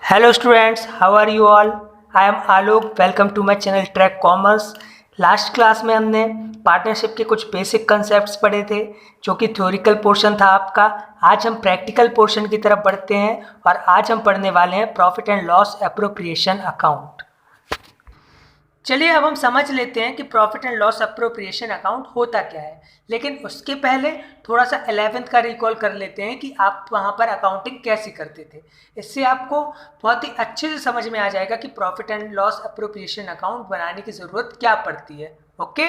Hello students, how are you all? I am Alok. Welcome to my channel Track Commerce. Last class में हमने partnership के कुछ basic concepts पढ़े थे जो कि थ्योरिकल पोर्शन था आपका। आज हम प्रैक्टिकल पोर्शन की तरफ बढ़ते हैं और आज हम पढ़ने वाले हैं profit and loss appropriation account. चलिए अब हम समझ लेते हैं कि profit and loss appropriation account होता क्या है, लेकिन उसके पहले थोड़ा सा 11th का रिकॉल कर लेते हैं कि आप वहाँ पर अकाउंटिंग कैसे करते थे। इससे आपको बहुत ही अच्छे से समझ में आ जाएगा कि profit and loss appropriation account बनाने की ज़रूरत क्या पड़ती है। ओके,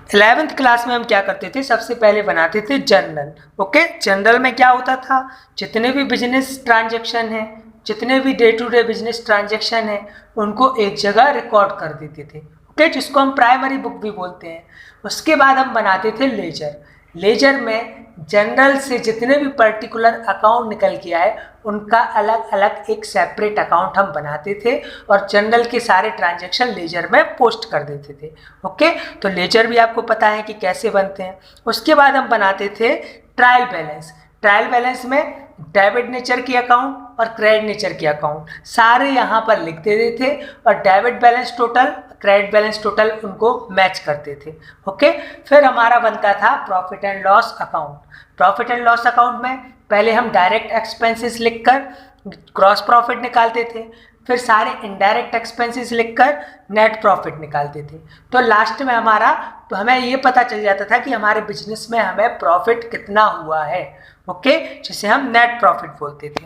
11th क्लास में हम क्या करते थे, सबसे पहले बनाते थे जर्नल। ओके, जर्नल में क्या होता था, जितने भी बिजनेस ट्रांजेक्शन हैं, जितने भी day to day business transaction है उनको एक जगह रिकॉर्ड कर देते थे। ओके, जिसको हम प्राइमरी बुक भी बोलते हैं। उसके बाद हम बनाते थे लेजर। लेजर में जनरल से जितने भी पर्टिकुलर अकाउंट निकल के आए उनका अलग अलग एक सेपरेट अकाउंट हम बनाते थे और जनरल के सारे ट्रांजेक्शन लेजर में पोस्ट कर देते थे। ओके, तो लेजर भी आपको पता है कि कैसे बनते हैं। उसके बाद हम बनाते थे ट्रायल बैलेंस। ट्रायल बैलेंस में डेबिट नेचर के अकाउंट और क्रेडिट नेचर के अकाउंट सारे यहाँ पर लिख देते थे और debit balance total, credit balance total उनको मैच करते थे। ओके, फिर हमारा बनता था profit and loss account. Profit and loss account में पहले हम डायरेक्ट एक्सपेंसेस लिखकर ग्रॉस प्रॉफिट निकालते थे, फिर सारे इनडायरेक्ट एक्सपेंसेस लिखकर नेट प्रॉफिट निकालते थे। तो लास्ट में हमें ये पता चल जाता था कि हमारे बिजनेस में हमें प्रॉफिट कितना हुआ है। ओके, जिसे हम नेट प्रॉफिट बोलते थे।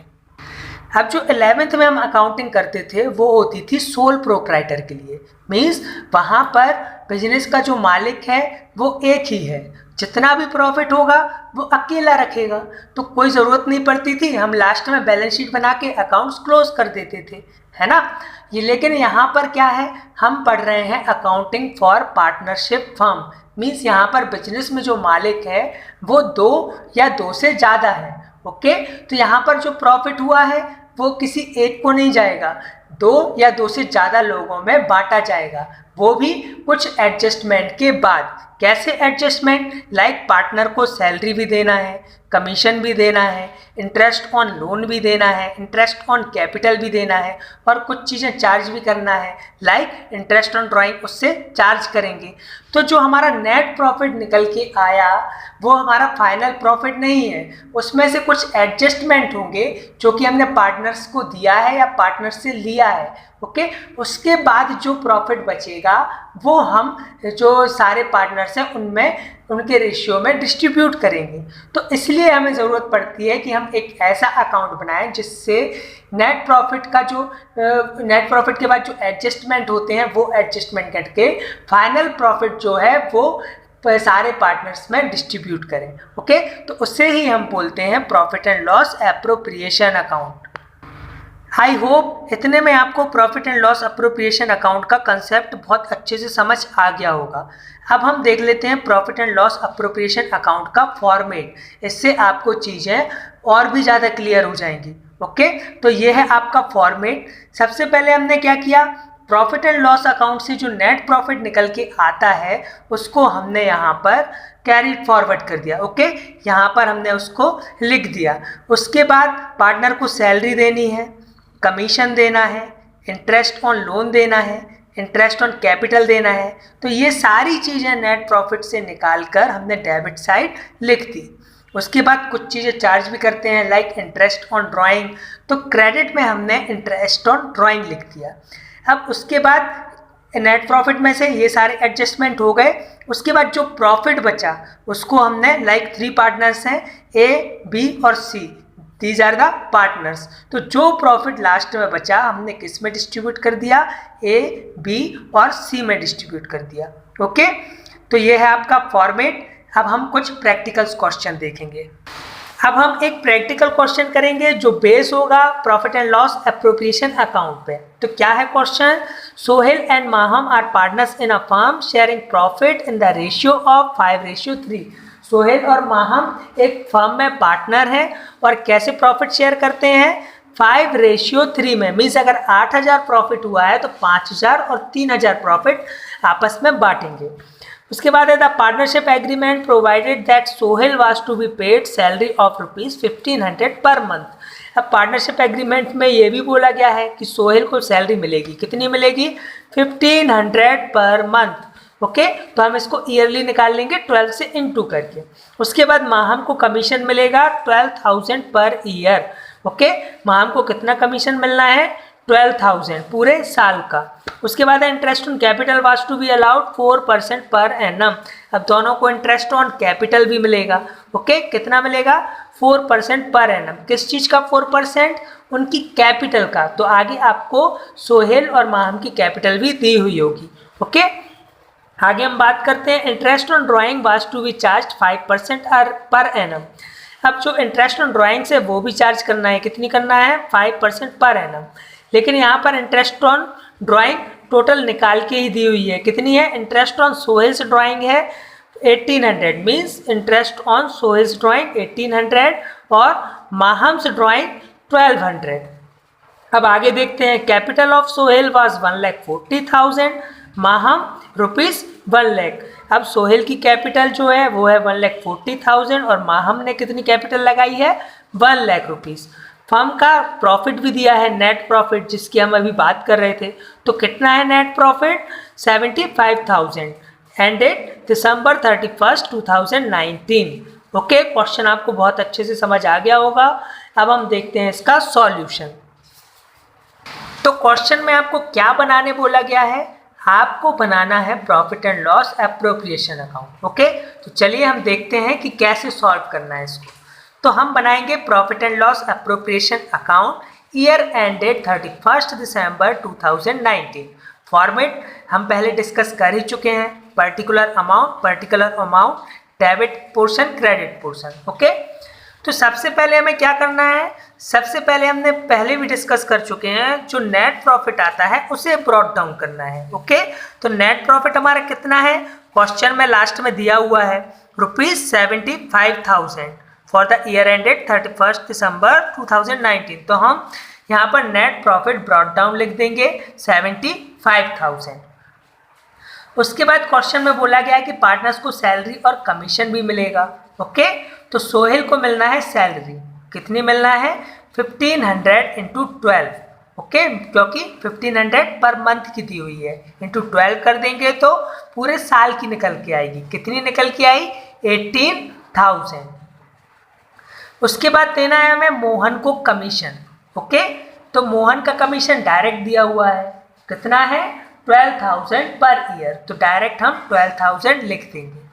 अब जो 11th में हम अकाउंटिंग करते थे वो होती थी सोल प्रोप्राइटर के लिए। मीन्स वहाँ पर बिजनेस का जो मालिक है वो एक ही है, जितना भी प्रॉफिट होगा वो अकेला रखेगा, तो कोई ज़रूरत नहीं पड़ती थी, हम लास्ट में बैलेंस शीट बना के अकाउंट्स क्लोज कर देते थे, है ना। ये लेकिन यहाँ पर क्या है, हम पढ़ रहे हैं accounting for partnership firm. Means यहाँ पर बिजनेस में जो मालिक है वो दो या दो से ज़्यादा है। ओके, तो यहाँ पर जो प्रॉफिट हुआ है वो किसी एक को नहीं जाएगा, दो या दो से ज़्यादा लोगों में बांटा जाएगा, वो भी कुछ एडजस्टमेंट के बाद। कैसे एडजस्टमेंट, लाइक पार्टनर को सैलरी भी देना है, कमीशन भी देना है, इंटरेस्ट ऑन लोन भी देना है, इंटरेस्ट ऑन कैपिटल भी देना है और कुछ चीज़ें चार्ज भी करना है, लाइक इंटरेस्ट ऑन ड्राइंग, उससे चार्ज करेंगे। तो जो हमारा नेट प्रॉफिट निकल के आया वो हमारा फाइनल प्रॉफिट नहीं है, उसमें से कुछ एडजस्टमेंट होंगे जो कि हमने पार्टनर्स को दिया है या पार्टनर्स से लिया है। ओके, उसके बाद जो प्रॉफिट बचेगा वो हम जो सारे पार्टनर्स हैं उनमें उनके रेशियो में डिस्ट्रीब्यूट करेंगे। तो इसलिए हमें ज़रूरत पड़ती है कि हम एक ऐसा अकाउंट बनाएं जिससे नेट प्रॉफिट का जो नेट प्रॉफिट के बाद जो एडजस्टमेंट होते हैं वो एडजस्टमेंट करके फाइनल प्रॉफिट जो है वो सारे पार्टनर्स में डिस्ट्रीब्यूट करें। ओके, तो उससे ही हम बोलते हैं profit and loss appropriation account. I hope इतने में आपको profit and loss appropriation account का कंसेप्ट बहुत अच्छे से समझ आ गया होगा। अब हम देख लेते हैं profit and loss appropriation account का फॉर्मेट। इससे आपको चीज़ें और भी ज़्यादा क्लियर हो जाएंगी। ओके, तो ये है आपका फॉर्मेट। सबसे पहले हमने क्या किया, प्रॉफिट एंड लॉस अकाउंट से जो नेट प्रॉफिट निकल के आता है उसको हमने यहाँ पर कैरी फॉरवर्ड कर दिया। ओके, यहाँ पर हमने उसको लिख दिया। उसके बाद पार्टनर को सैलरी देनी है, कमीशन देना है, इंटरेस्ट ऑन लोन देना है, इंटरेस्ट ऑन कैपिटल देना है। तो ये सारी चीज़ें नेट प्रॉफिट से निकाल कर हमने डेबिट साइड लिख दी। उसके बाद कुछ चीज़ें चार्ज भी करते हैं, लाइक इंटरेस्ट ऑन ड्राइंग, तो क्रेडिट में हमने इंटरेस्ट ऑन ड्राइंग लिख दिया। अब उसके बाद नेट प्रॉफिट में से ये सारे एडजस्टमेंट हो गए। उसके बाद जो प्रॉफिट बचा उसको हमने, लाइक 3 पार्टनर्स हैं, ए, बी और सी, दीज आर द पार्टनर्स। तो जो प्रॉफिट लास्ट में बचा हमने किस में डिस्ट्रीब्यूट कर दिया, ए, बी और सी में डिस्ट्रीब्यूट कर दिया। ओके, तो ये है आपका फॉर्मेट। अब हम कुछ प्रैक्टिकल्स क्वेश्चन देखेंगे। अब हम एक प्रैक्टिकल क्वेश्चन करेंगे जो बेस होगा profit and loss appropriation account पे। तो क्या है question, Sohail and Maham are partners in a firm sharing profit in the ratio of 5:3। Sohail और माहम एक फर्म में पार्टनर हैं और कैसे प्रॉफिट शेयर करते हैं, 5:3 में। मीन्स अगर 8,000 प्रॉफिट हुआ है तो 5,000 और 3,000 प्रॉफिट आपस में बांटेंगे। उसके बाद है the partnership agreement provided that Sohail was to be paid salary of ₹1500 per month. अब पार्टनरशिप एग्रीमेंट में ये भी बोला गया है कि सोहेल को सैलरी मिलेगी, कितनी मिलेगी, 1500 पर मंथ। ओके, तो हम इसको ईयरली निकाल लेंगे 12 से इनटू करके। उसके बाद माहम को कमीशन मिलेगा 12,000 पर ईयर। ओके, माहम को कितना कमीशन मिलना है, 12,000 पूरे साल का। उसके बाद interest on capital was to be allowed 4% per annum. अब दोनों को इंटरेस्ट ऑन कैपिटल भी मिलेगा। ओके, कितना मिलेगा, 4% पर एनम। किस चीज़ का 4%, उनकी कैपिटल का। तो आगे आपको सोहेल और माहम की कैपिटल भी दी हुई होगी। ओके, आगे हम बात करते हैं interest on drawing was to be charged 5% per annum. अब जो इंटरेस्ट ऑन ड्राइंग से वो भी चार्ज करना है, कितनी करना है, 5% पर एनम। लेकिन यहाँ पर इंटरेस्ट ऑन ड्राइंग टोटल निकाल के ही दी हुई है, कितनी है, इंटरेस्ट ऑन सोहेल्स ड्राइंग है 1800, मीन्स इंटरेस्ट ऑन सोहेल्स ड्राइंग 1800 और माहम्स ड्राइंग 1200। अब आगे देखते हैं, capital of Sohail was 1,40,000, Maham rupees 1 lakh. अब सोहेल की कैपिटल जो है वो है 1,40,000 और माहम ने कितनी कैपिटल लगाई है, 1 लाख रुपीज़। फर्म का प्रॉफिट भी दिया है, नेट प्रॉफिट, जिसकी हम अभी बात कर रहे थे। तो कितना है नेट प्रॉफिट, 75,000 एंडेड दिसंबर 31, 2019। ओके, क्वेश्चन आपको बहुत अच्छे से समझ आ गया होगा। अब हम देखते हैं इसका सॉल्यूशन। तो क्वेश्चन में आपको क्या बनाने बोला गया है, आपको बनाना है profit and loss appropriation account. Okay, तो चलिए हम देखते हैं कि कैसे सॉल्व करना है इसको। तो हम बनाएंगे profit and loss appropriation account year ended 31 December 2019। Format हम पहले डिस्कस कर ही चुके हैं, particular amount, debit portion, credit portion. Okay, तो सबसे पहले हमें क्या करना है, सबसे पहले हमने पहले भी डिस्कस कर चुके हैं, जो नेट प्रॉफिट आता है उसे ब्रॉट डाउन करना है। ओके, तो नेट प्रॉफिट हमारा कितना है, क्वेश्चन में लास्ट में दिया हुआ है ₹75,000 फॉर द ईयर एंडेड 31 दिसंबर 2019। तो हम यहाँ पर नेट प्रॉफिट ब्रॉट डाउन लिख देंगे 75,000। उसके बाद क्वेश्चन में बोला गया है कि पार्टनर्स को सैलरी और कमीशन भी मिलेगा। ओके, तो सोहेल को मिलना है सैलरी, कितनी मिलना है, 1500 इंटू 12। ओके, क्योंकि 1500 पर मंथ की दी हुई है, इंटू 12 कर देंगे तो पूरे साल की निकल के आएगी। कितनी निकल के आई, 18,000। उसके बाद देना है हमें मोहन को कमीशन। ओके, तो मोहन का कमीशन डायरेक्ट दिया हुआ है, कितना है, 12,000 पर ईयर। तो डायरेक्ट हम 12,000 लिख देंगे।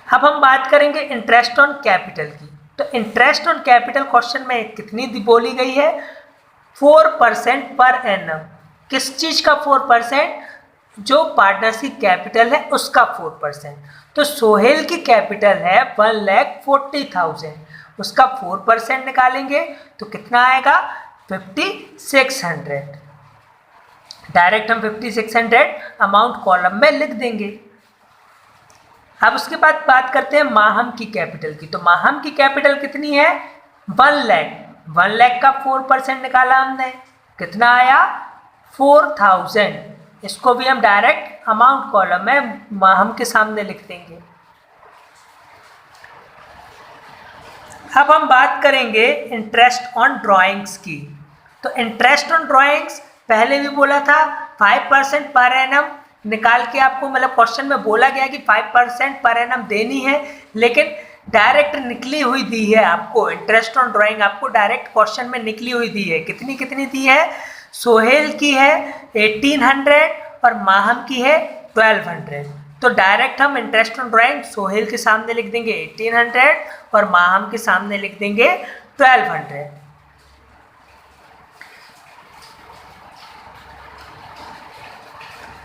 अब हम बात करेंगे इंटरेस्ट ऑन कैपिटल की। तो इंटरेस्ट ऑन कैपिटल क्वेश्चन में कितनी बोली गई है, 4% पर एनम। किस चीज का 4%, जो पार्टनर्स की कैपिटल है उसका 4%। तो सोहेल की कैपिटल है 1,40,000, उसका 4% निकालेंगे तो कितना आएगा, 5,600। डायरेक्ट हम 5,600 अमाउंट कॉलम में लिख देंगे। अब उसके बाद बात करते हैं माहम की कैपिटल की। तो माहम की कैपिटल कितनी है, 1 लाख। 1 लाख का 4% निकाला हमने, कितना आया, 4,000। इसको भी हम डायरेक्ट अमाउंट कॉलम में माहम के सामने लिख देंगे। अब हम बात करेंगे इंटरेस्ट ऑन ड्राइंग्स की। तो इंटरेस्ट ऑन ड्राइंग्स पहले भी बोला था 5% पर एनम निकाल के आपको, मतलब क्वेश्चन में बोला गया कि 5% पर एनम देनी है, लेकिन डायरेक्ट निकली हुई दी है आपको। इंटरेस्ट ऑन ड्राइंग आपको डायरेक्ट क्वेश्चन में निकली हुई दी है, कितनी कितनी दी है, सोहेल की है 1800 और माहम की है 1200। तो डायरेक्ट हम इंटरेस्ट ऑन ड्राइंग सोहेल के सामने लिख देंगे 1800 और माहम के सामने लिख देंगे 1200।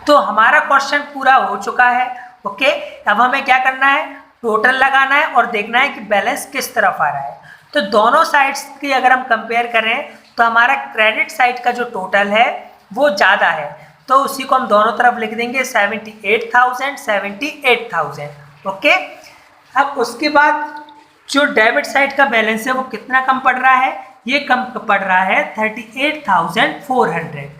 तो हमारा क्वेश्चन पूरा हो चुका है। ओके, अब हमें क्या करना है, टोटल लगाना है और देखना है कि बैलेंस किस तरफ आ रहा है। तो दोनों साइड्स की अगर हम कंपेयर करें तो हमारा क्रेडिट साइड का जो टोटल है वो ज़्यादा है, तो उसी को हम दोनों तरफ लिख देंगे 78,000। ओके, अब उसके बाद जो डेबिट साइड का बैलेंस है वो कितना कम पड़ रहा है, ये कम पड़ रहा है 38,400।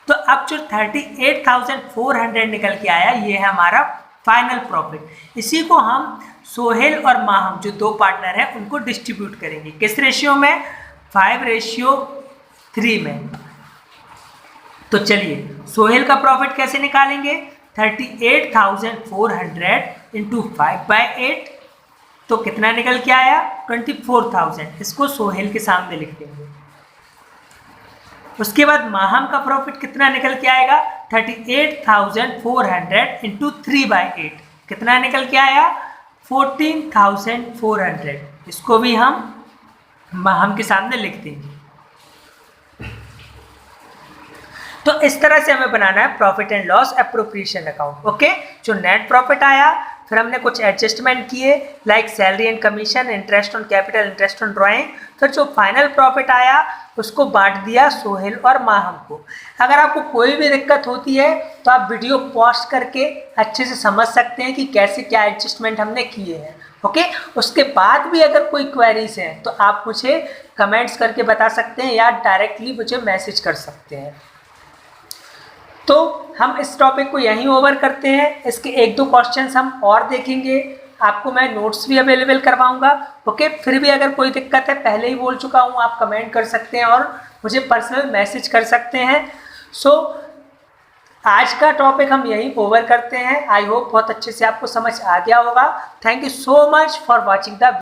तो अब जो 38,400 निकल के आया ये है हमारा फाइनल प्रॉफिट। इसी को हम सोहेल और माहम जो दो पार्टनर हैं उनको डिस्ट्रीब्यूट करेंगे। किस रेशियो में? 5:3 में। तो चलिए सोहेल का प्रॉफिट कैसे निकालेंगे? 38,400 इंटू 5/8, तो कितना निकल के आया? 24,000। इसको सोहेल के सामने लिख देंगे। उसके बाद माहम का प्रॉफिट कितना निकल के आएगा? 38,400 इंटू 3/8, कितना निकल के आया? 14,400। इसको भी हम माहम के सामने लिख देंगे। तो इस तरह से हमें बनाना है profit and loss appropriation account. Okay, जो नेट प्रॉफिट आया, फिर हमने कुछ एडजस्टमेंट किए like salary and commission, interest on capital, interest on drawing, फिर जो फाइनल प्रॉफिट आया उसको बांट दिया सोहेल और माहम को। अगर आपको कोई भी दिक्कत होती है तो आप वीडियो पॉज करके अच्छे से समझ सकते हैं कि कैसे क्या एडजस्टमेंट हमने किए हैं। ओके, उसके बाद भी अगर कोई क्वेरीज हैं तो आप मुझे कमेंट्स करके बता सकते हैं या डायरेक्टली मुझे मैसेज कर सकते हैं। तो हम इस टॉपिक को यहीं ओवर करते हैं। इसके 1-2 क्वेश्चंस हम और देखेंगे, आपको मैं नोट्स भी अवेलेबल करवाऊंगा। ओके, फिर भी अगर कोई दिक्कत है, पहले ही बोल चुका हूँ, आप कमेंट कर सकते हैं और मुझे पर्सनल मैसेज कर सकते हैं। सो आज का टॉपिक हम यहीं ओवर करते हैं। आई होप बहुत अच्छे से आपको समझ आ गया होगा। Thank you so much for watching the